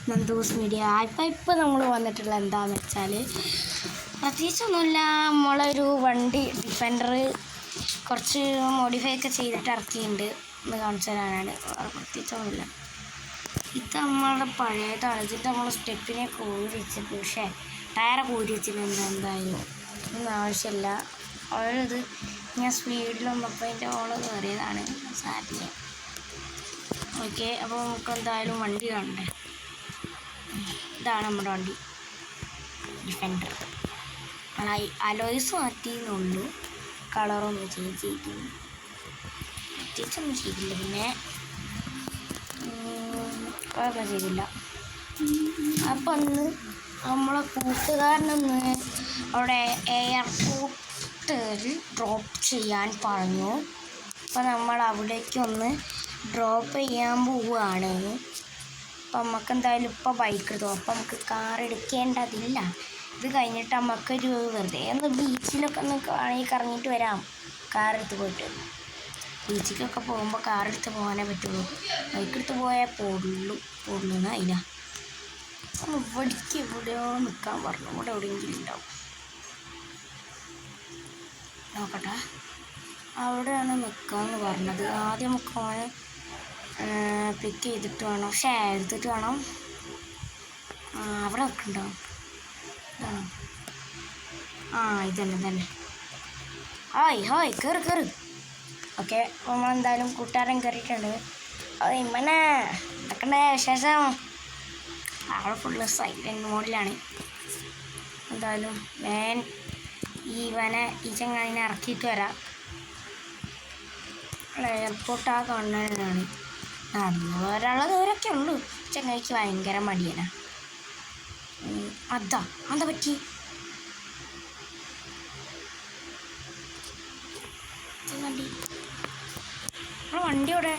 Nandu's media. ഇപ്പോൾ നമ്മൾ വന്നിട്ടുള്ള എന്താണെന്ന് വെച്ചാൽ പ്രത്യേകിച്ചൊന്നുമില്ല. നമ്മളൊരു വണ്ടി ഡിഫൻഡർ കുറച്ച് മോഡിഫൈ ഒക്കെ ചെയ്തിട്ട് ഇറക്കിയിട്ടുണ്ട് എന്ന് കാണിച്ചു തരാനാണ്. പ്രത്യേകിച്ചൊന്നുമില്ല. ഇത് നമ്മളുടെ പഴയതാണ്. ഇതിൻ്റെ നമ്മൾ സ്റ്റെപ്പിനെ കൂടി വെച്ചിട്ട് പക്ഷേ ടയറെ കൂടി വെച്ചിട്ടുണ്ട്. എന്തായാലും ഒന്നും ആവശ്യമില്ല. അവരത് ഞാൻ സ്പീഡിൽ വന്നപ്പോൾ അതിൻ്റെ ഓള് കയറിയതാണ്. സാരില്ല. ഓക്കെ, അപ്പോൾ നമുക്ക് എന്തായാലും വണ്ടി കാണണ്ടേ. ഇതാണ് നമ്മുടെ വണ്ടി ഡിഫൻഡർ. അലോയ്സ് മാറ്റിയെന്നുള്ളൂ, കളറൊന്നും ചേഞ്ച് ചെയ്തില്ല, പ്രത്യേകിച്ചൊന്നും ചെയ്തില്ല. പിന്നെ അതൊന്നും ചെയ്തില്ല. അപ്പം അന്ന് നമ്മളെ കൂട്ടുകാരനൊന്ന് അവിടെ എയർപോർട്ടിൽ ഡ്രോപ്പ് ചെയ്യാൻ പറഞ്ഞു. അപ്പം നമ്മൾ അവിടേക്കൊന്ന് ഡ്രോപ്പ് ചെയ്യാൻ പോവുകയാണ്. അപ്പം നമുക്ക് എന്തായാലും ഇപ്പോൾ ബൈക്ക് എടുത്തു. അപ്പം നമുക്ക് കാർ എടുക്കേണ്ടതില്ല. ഇത് കഴിഞ്ഞിട്ട് നമുക്കൊരു വെറുതെ ഒന്ന് ബീച്ചിലൊക്കെ ഒന്ന് കറങ്ങിയിട്ട് വരാം. കാറെടുത്ത് പോയിട്ട് ബീച്ചിലൊക്കെ പോകുമ്പോൾ കാറെടുത്ത് പോകാനേ പറ്റുള്ളൂ. ബൈക്ക് എടുത്ത് പോയാൽ പോടുള്ളൂന്ന് അതിനാ. അപ്പം ഇവിടേക്ക് എവിടെയോ നിൽക്കാൻ പറഞ്ഞു. ഇവിടെ എവിടെയെങ്കിലും ഉണ്ടാവും, നോക്കട്ടെ. അവിടെയാണ് നിൽക്കാമെന്ന് പറഞ്ഞത്. ആദ്യം നമുക്ക് ഓനെ പിക്ക് ചെയ്തിട്ട് വേണം, പക്ഷേ എടുത്തിട്ട് വേണം. അവിടെ നിൽക്കണ്ടോ? ഇതാണോ? ഇതന്നെ. ഹായ് കയറ്. ഓക്കെ, അപ്പോൾ നമ്മളെന്തായാലും കൂട്ടുകാരൻ കയറിയിട്ടുണ്ട്. ഇമ്മനെ എന്തൊക്കെയുണ്ട് വിശേഷം? അവിടെ ഫുള്ള് സൈലൻറ്റ് മോഡിലാണ്. എന്തായാലും ഈ ചങ്ങാതിനെ ഇറക്കിയിട്ട് വരാം. എയർപോർട്ട് ആ കാണാനാണ്. നടന്നു വരാനുള്ള ദൂരമൊക്കെ ഉള്ളൂ. ചങ്ങായിക്ക് ഭയങ്കര മടിയാണ്. എന്താ പറ്റി? വണ്ടിയോടെ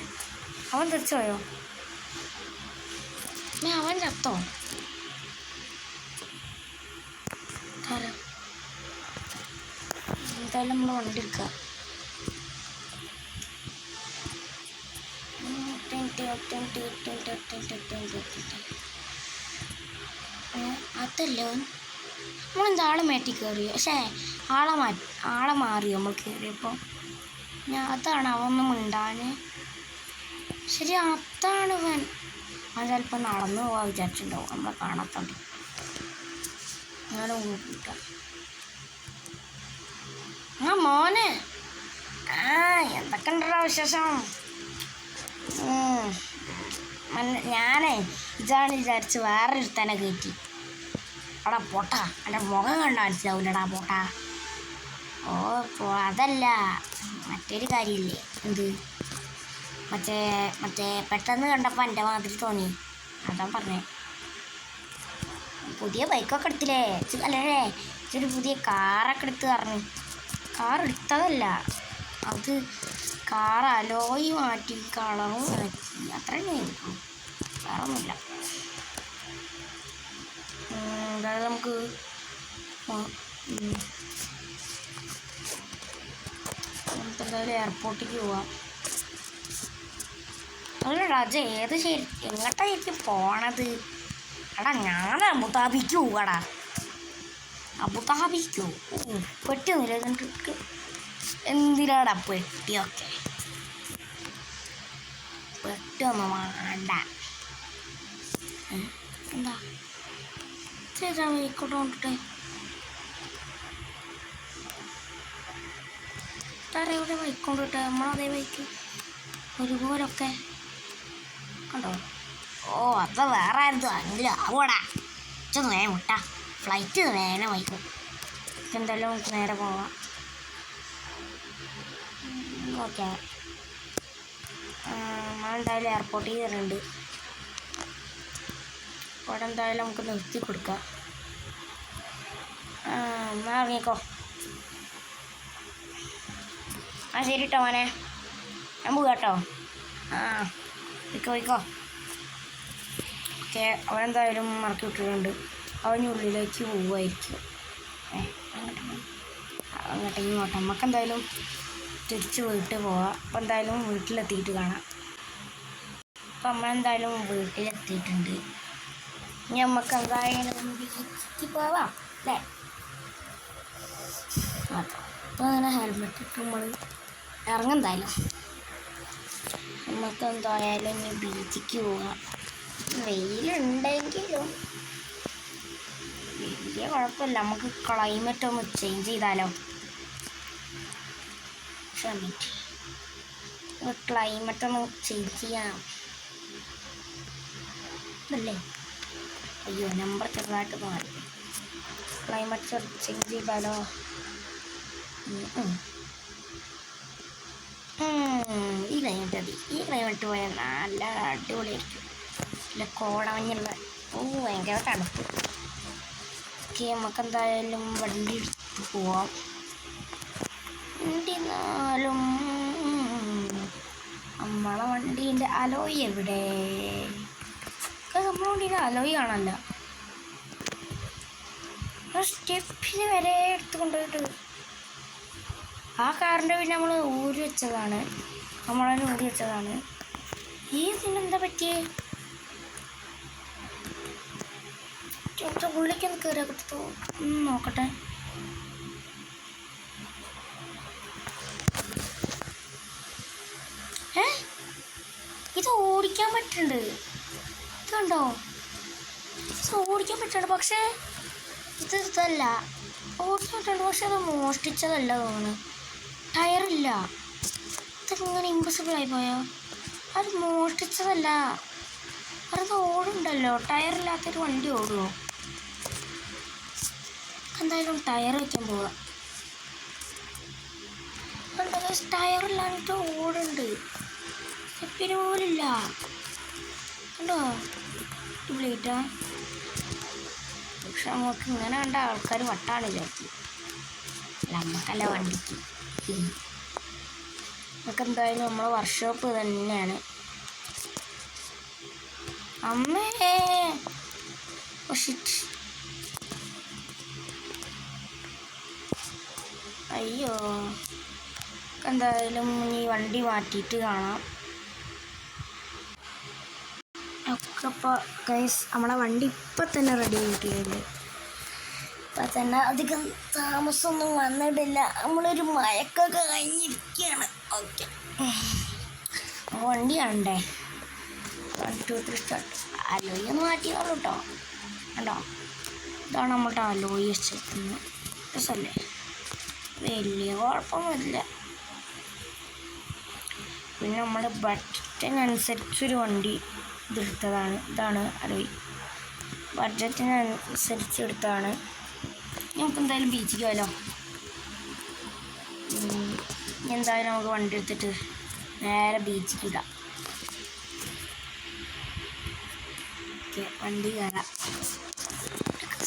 അവൻ തിരിച്ചു പോയോ? അവൻ ചത്തോ? എന്തായാലും നമ്മൾ വണ്ടി എടുക്കുക. അതല്ലോ നമ്മളെന്താ ആളെ മാറ്റി കയറിയോ? പക്ഷേ ആളെ മാറിയോ നമ്മൾ കയറിയപ്പോൾ? അതാണ് അവനൊന്നും മിണ്ടാന്. ശരി, അതാണ് അവൻ ചിലപ്പോൾ നടന്നു പോകാൻ വിചാരിച്ചിട്ടുണ്ടാവും. നമ്മളെ കാണാത്തോണ്ട് അങ്ങനെ കൂട്ടാം. മോനെ എന്തൊക്കെയുണ്ടോ വിശേഷം? ഞാനേ ഇതാണ് വിചാരിച്ച് വേറൊരു തന്നെ കയറ്റി. എടാ പോട്ടാ, എൻ്റെ മുഖം കണ്ടാ മനസ്സിലാവില്ലടാ പോട്ടാ. അതല്ല, മറ്റൊരു കാര്യമില്ലേ, എന്ത് മറ്റേ പെട്ടെന്ന് കണ്ടപ്പോൾ എൻ്റെ മാതിരി തോന്നി, അതാ പറഞ്ഞേ. പുതിയ ബൈക്കൊക്കെ എടുത്തില്ലേ? അല്ലേ ഇതൊരു പുതിയ കാറൊക്കെ എടുത്ത് പറഞ്ഞു. കാർ എടുത്തതല്ല അത്, കാർ അലോയി മാറ്റി, കളറും മാറ്റി, അത്ര തന്നെ ആയിരിക്കും, വേറെ ഒന്നുമില്ല. അതായത് നമുക്ക് എന്തായാലും എയർപോർട്ടിലേക്ക് പോവാം. അല്ല രാജ, എങ്ങോട്ടാ ശരിക്കും പോണത്? എടാ ഞാൻ അബുദാബിക്ക് പോവാടാ. അബുദാബിക്കോ? പെട്ടിയൊന്നുമില്ല എന്നിട്ട് എന്തിനാടാ പെട്ടിയൊക്കെ? പെട്ടിയൊന്നും വേണ്ട. എന്താ ചേച്ചാ വൈക്കോട്ട് കൊണ്ടിട്ടെ ഇവിടെ ബൈക്കൊണ്ടിട്ടെ നമ്മളതേ ബൈക്ക് ഒരുപോലൊക്കെ കണ്ടോ? അത് വേറെ ആയിരുന്നു എങ്കിലും ആവോടാ. ഇച്ചൊന്ന് വേഗം വിട്ടാ, ഫ്ലൈറ്റ് വേഗം വൈക്കും. എന്തായാലും നമുക്ക് നേരെ പോവാം. ഓക്കെ, നമ്മളെന്തായാലും എയർപോർട്ടിൽ കയറുന്നുണ്ട്. അവിടെ എന്തായാലും നമുക്ക് നിർത്തി കൊടുക്കാം. എന്നാൽ ഇറങ്ങിക്കോ. ശരി കേട്ടോ മോനെ, ഞാൻ പോവാ കേട്ടോ. പോയിക്കോ. ഓക്കെ, അവനെന്തായാലും മറക്കി വിട്ടിട്ടുണ്ട്. അവനുള്ളിലേക്ക് പോവുമായിരിക്കും. അങ്ങോട്ടേക്ക് ഇങ്ങോട്ട് നമുക്കെന്തായാലും തിരിച്ച് വീട്ടിൽ പോവാം. അപ്പോൾ എന്തായാലും വീട്ടിലെത്തിയിട്ട് കാണാം. അപ്പം നമ്മളെന്തായാലും വീട്ടിലെത്തിയിട്ടുണ്ട്. നമുക്ക് എന്തായാലും ബീച്ചിക്ക് പോവാം അല്ലേ? അപ്പോൾ അങ്ങനെ ഹെൽമെറ്റ് ഇട്ട് നമ്മൾ ഇറങ്ങെന്തായാലും നമുക്ക് എന്തായാലും ഇനി ബീച്ചിക്ക് പോവാം. വെയിലുണ്ടെങ്കിലും വലിയ കുഴപ്പമില്ല. നമുക്ക് ക്ലൈമറ്റ് ഒന്ന് ചേഞ്ച് ചെയ്താലോ? ക്ലൈമറ്റ് ഒന്ന് ചേഞ്ച് ചെയ്യാം അല്ലേ? അയ്യോ, നമ്പർ ചെറുതായിട്ട് മാറി. ക്ലൈമറ്റ് ചേഞ്ച് ചെയ്താലോ? ഈ ക്ലൈമറ്റ് മതി. ഈ ക്ലൈമറ്റ് പോയാൽ നല്ല അടിപൊളിയായിരിക്കും. നല്ല കോടമഞ്ഞുള്ള ഭയങ്കര തണുപ്പ്. ഓക്കെ, നമുക്കെന്തായാലും വണ്ടി എടുത്ത് പോവാം. വണ്ടി എന്നാലും നമ്മളെ വണ്ടീൻ്റെ അലോയ് എവിടെ? നമ്മളെ വണ്ടീൻ്റെ അലോയ് കാണല്ല. സ്റ്റെപ്പിന് വരെ എടുത്ത് കൊണ്ടുപോയിട്ട് ആ കാറിൻ്റെ പിന്നെ നമ്മൾ ഊരി വെച്ചതാണ്. നമ്മളതിന് ഊരി വെച്ചതാണ്. ഈ ഇതിനെന്താ പറ്റിയേ? ഉള്ളിലേക്കൊന്ന് കയറിയാൽ കിട്ടു നോക്കട്ടെ. ഇത് ഓടിക്കാൻ പറ്റുന്നുണ്ട്. ഇത് കണ്ടോ? ഇത് ഓടിക്കാൻ പറ്റുന്നുണ്ട്. പക്ഷേ ഇതല്ല ഓടിക്കാൻ പറ്റുന്നുണ്ട്. പക്ഷെ അത് മോഷ്ടിച്ചതല്ല തോന്നുന്നു. ടയറില്ല. ഇതിങ്ങനെ ഇമ്പോസിബിൾ ആയി പോയോ? അത് മോഷ്ടിച്ചതല്ല. അത് ഓടുണ്ടല്ലോ. ടയറില്ലാത്തൊരു വണ്ടി ഓടുമോ? എന്തായാലും ടയർ വയ്ക്കാൻ പോവാം. ടയറില്ലാഞ്ഞിട്ട് ഓടുണ്ട്. സ്റ്റെപ്പിന് പോലില്ല. കണ്ടോ? ബ്ലേറ്റാ. പക്ഷെ നമുക്ക് ഇങ്ങനെ കണ്ട ആൾക്കാർ വട്ടാണ് വിചാരിക്കും. നമ്മക്കല്ല വണ്ടിക്ക്. നമുക്ക് എന്തായാലും നമ്മളെ വർക്ക്ഷോപ്പ് തന്നെയാണ്. അമ്മേ, അയ്യോ. എന്തായാലും ഈ വണ്ടി മാറ്റിയിട്ട് കാണാം. ഒക്കെ ഇപ്പോൾ ഗൈസ് നമ്മളെ വണ്ടി ഇപ്പം തന്നെ റെഡി ആയിട്ടില്ല. ഇപ്പം തന്നെ അധികം താമസമൊന്നും വന്നിട്ടില്ല. നമ്മളൊരു മയക്കൊക്കെ കഴിഞ്ഞിരിക്കുകയാണ്. ഓക്കെ, വണ്ടി കാണണ്ടേ? 1 2 3 സ്റ്റാർട്ട്. അലോയി ഒന്ന് മാറ്റിയോളൂ കേട്ടോ. കണ്ടോ? ഇതാണ് നമ്മളുടെ അലോയി വെച്ചിരിക്കുന്നത്. രസമല്ലേ? വലിയ കുഴപ്പമൊന്നുമില്ല. പിന്നെ നമ്മുടെ ബഡ്ജറ്റിനനുസരിച്ചൊരു വണ്ടി ഇതെടുത്തതാണ്. ഇതാണ് അലോയി. ബഡ്ജറ്റിനനുസരിച്ച് എടുത്തതാണ്. നമുക്ക് എന്തായാലും ബീച്ചിക്ക് പോയാലോ? എന്തായാലും നമുക്ക് വണ്ടി എടുത്തിട്ട് നേരെ ബീച്ചിക്ക് ഇടാം. ഓക്കെ, വണ്ടി കയറാം.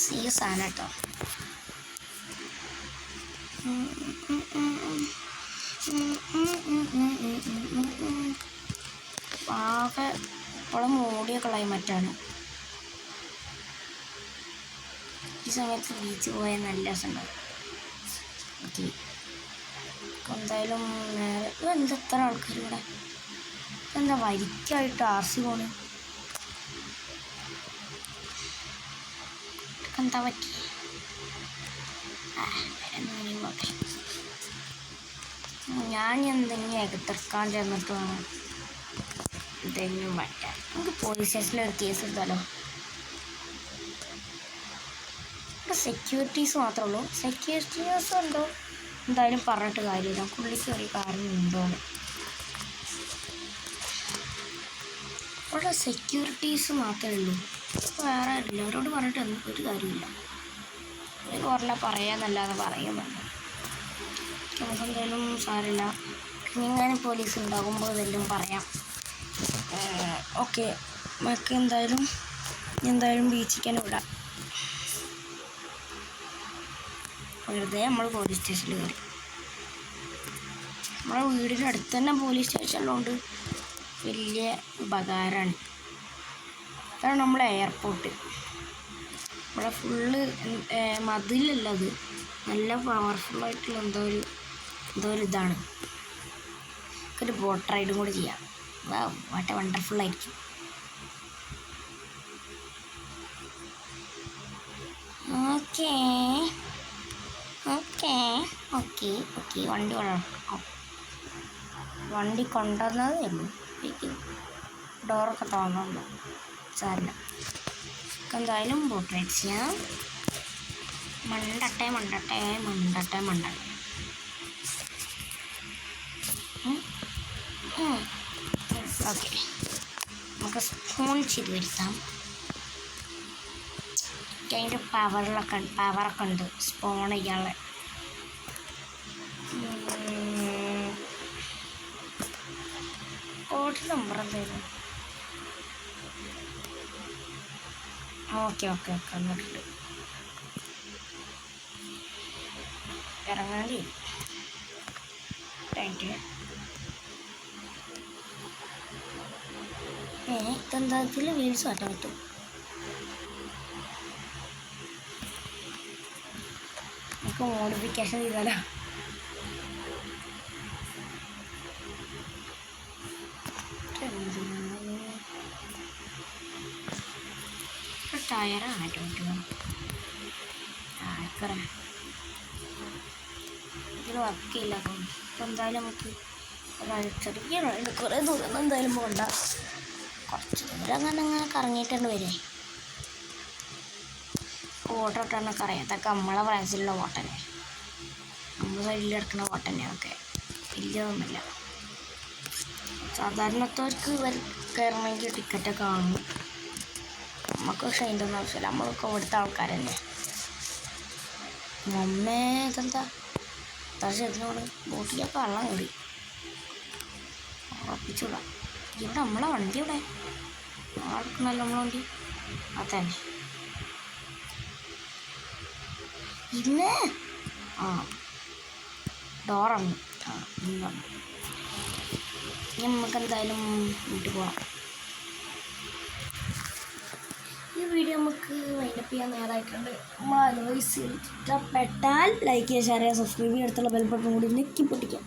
സീരിയസ് ആണ് കേട്ടോ. ആകെ ഇവിടെ മൂടിയ ക്ലൈമറ്റാണ്. ഈ സമയത്ത് ബീച്ച് പോയാൽ നല്ല രസമുണ്ടാവും. ഓക്കെ, എന്തായാലും എന്താ എത്ര ആൾക്കാർ ഇവിടെ? എന്താ വരിക്കായിട്ട് RC പോണ്? എന്താ പറ്റി? ഞാൻ എന്തെങ്കിലും എതിർക്കാൻ ചെന്നിട്ട് വേണം എന്തെങ്കിലും പറ്റാൻ. നമുക്ക് പോലീസ് സ്റ്റേഷനിൽ ഒരു കേസ് എടുത്താലോ? ഇവിടെ സെക്യൂരിറ്റീസ് മാത്രമേ ഉള്ളൂ. സെക്യൂരിറ്റീസ് ഉണ്ടോ എന്തായാലും പറഞ്ഞിട്ട് കാര്യമില്ല. പുള്ളിക്ക് ഒരു കാരണം ഉണ്ടോന്ന്. ഇവിടെ സെക്യൂരിറ്റീസ് മാത്രമേ ഉള്ളൂ. വേറെ എല്ലാവരോട് പറഞ്ഞിട്ട് ഒരു കാര്യമില്ല. അവർ പറഞ്ഞാൽ പറയാന്നല്ലാതെ പറയുന്നുണ്ട്. നമുക്കെന്തായാലും സാരമില്ല. ഇങ്ങനെ പോലീസ് ഉണ്ടാകുമ്പോൾ ഇതെല്ലാം പറയാം. ഓക്കെ, നമുക്ക് എന്തായാലും ബീച്ചിക്കാൻ വിടാം. വെറുതെ നമ്മൾ പോലീസ് സ്റ്റേഷനിൽ കയറി. നമ്മളെ വീടിൻ്റെ അടുത്ത് തന്നെ പോലീസ് സ്റ്റേഷനിലുണ്ട്. വലിയ ഉപകാരമാണ്. അതാണ് നമ്മളെ എയർപോർട്ട്. ഇവിടെ ഫുള്ള് മതിലല്ല, അത് നല്ല പവർഫുള്ളായിട്ടുള്ള എന്തോ ഒരു ഇതാണ്. ഒരു ബോട്ട് റൈഡും കൂടി ചെയ്യാം. വാട്ട് വണ്ടർഫുള്ളായിരിക്കും. ഓക്കേ ഓക്കേ ഓക്കെ ഓക്കെ വണ്ടി കൊണ്ടുവന്നതേ ഉള്ളൂ. ഡോറൊക്കെ തുറന്നുള്ളൂ. സാരില്ല, എന്തായാലും ബോട്ട് റൈഡ് ചെയ്യാം. മണ്ടട്ടെ ഓക്കെ, നമുക്ക് സ്പോൺ ചെയ്ത് വരുത്താം. അതിൻ്റെ പവറൊക്കെ ഉണ്ട് സ്പോൺ ചെയ്യാനുള്ള. കോഡ് നമ്പർ എന്തായാലും ഓക്കെ എന്നിട്ടുണ്ട് ഇറങ്ങാണ്ടി. ഇതെന്താ ഇതിൽ വീൽസ് മാറ്റാൻ പറ്റും? നമുക്ക് മോഡിഫിക്കേഷൻ ചെയ്താലോ? ടയറാണ് പറ്റുമോ? ഇതിൽ വർക്ക് ചെയ്യില്ല. അപ്പം എന്തായാലും നമുക്ക് ചെറിയ കുറേ ദൂരം എന്തായാലും പോകണ്ട. കുറച്ച് ദൂരം അങ്ങനെ കറങ്ങിയിട്ടുണ്ട് വരെ. ഓട്ടോ ഇട്ടാണൊക്കെ അറിയാം. അതൊക്കെ നമ്മളെ പ്രായത്തിലുള്ള ഓട്ടനെ, നമ്മൾ സൈഡിൽ കിടക്കുന്ന ഓട്ടനെയൊക്കെ വലിയതൊന്നുമില്ല. സാധാരണത്തവർക്ക് കയറണമെങ്കിൽ ടിക്കറ്റൊക്കെ വാങ്ങും. നമുക്ക് പക്ഷേ അതിൻ്റെ ഒന്നും ആവശ്യമില്ല. നമ്മളൊക്കെ ഇവിടുത്തെ ആൾക്കാർ തന്നെ. മമ്മേ ഇതെന്താ ഇതിനോട് ബോട്ടിലൊക്കെ വെള്ളം കയറി ഉറപ്പിച്ചൂടാ. ഇവിടെ നമ്മളെ വണ്ടി ഇവിടെ ആർക്കണല്ലോ നമ്മളെ വണ്ടി. അതന്നെ ഇന്ന് ഡോറാണ്. ഇനി നമുക്ക് എന്തായാലും വീട്ടിൽ പോകാം. ഈ വീഡിയോ നമുക്ക് വൈൻഡപ്പ് ചെയ്യാൻ നേരമായിട്ടുണ്ട്. നമ്മൾ അഡ്വൈസ് ഇഷ്ടപ്പെട്ടാൽ ലൈക്ക് ചെയ്യുക, ഷെയർ ചെയ്യുക, സബ്സ്ക്രൈബ് ചെയ്യുക, അടുത്തുള്ള ബെൽ ബട്ടൺ കൂടി ഞെക്കി പൊട്ടിക്കാം.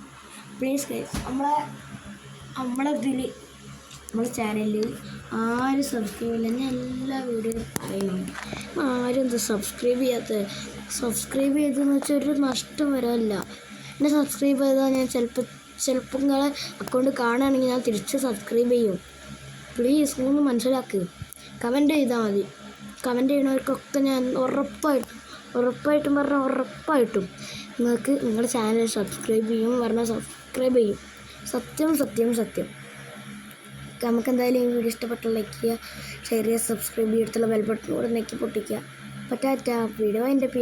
പ്ലീസ് ഗൈസ്, നമ്മളെ ചാനലിൽ ആരും സബ്സ്ക്രൈബ് ചെയ്യില്ല. ഞാൻ എല്ലാ വീഡിയോയും പറയുന്നുണ്ട്. ആരും എന്താ സബ്സ്ക്രൈബ് ചെയ്തതെന്ന് വെച്ചാൽ ഒരു നഷ്ടം വരാനില്ല. എന്നെ സബ്സ്ക്രൈബ് ചെയ്താൽ ഞാൻ ചിലപ്പോൾ നിങ്ങളെ അക്കൗണ്ട് കാണുകയാണെങ്കിൽ ഞാൻ തിരിച്ച് സബ്സ്ക്രൈബ് ചെയ്യും. പ്ലീസ് ഒന്ന് മനസ്സിലാക്കുക. കമൻറ്റ് ചെയ്താൽ മതി. കമൻറ്റ് ചെയ്യണവർക്കൊക്കെ ഞാൻ ഉറപ്പായിട്ടും നിങ്ങൾക്ക് നിങ്ങളുടെ ചാനൽ സബ്സ്ക്രൈബ് ചെയ്യും. സബ്സ്ക്രൈബ് ചെയ്യും. സത്യം. നമുക്ക് എന്തായാലും ഈ വീഡിയോ ഇഷ്ടപ്പെട്ടാൽ ലൈക്ക് ചെയ്യുക, ഷെയർ ചെയ്യുക, സബ്സ്ക്രൈബ് ചെയ്യുക, അടുത്തുള്ള ബെൽ ബട്ടൺ കൂടെ ഞെക്കി പൊട്ടിക്കുക. ടാറ്റാ. വീഡിയോ വൈൻഡപ്പ് ചെയ്യുക.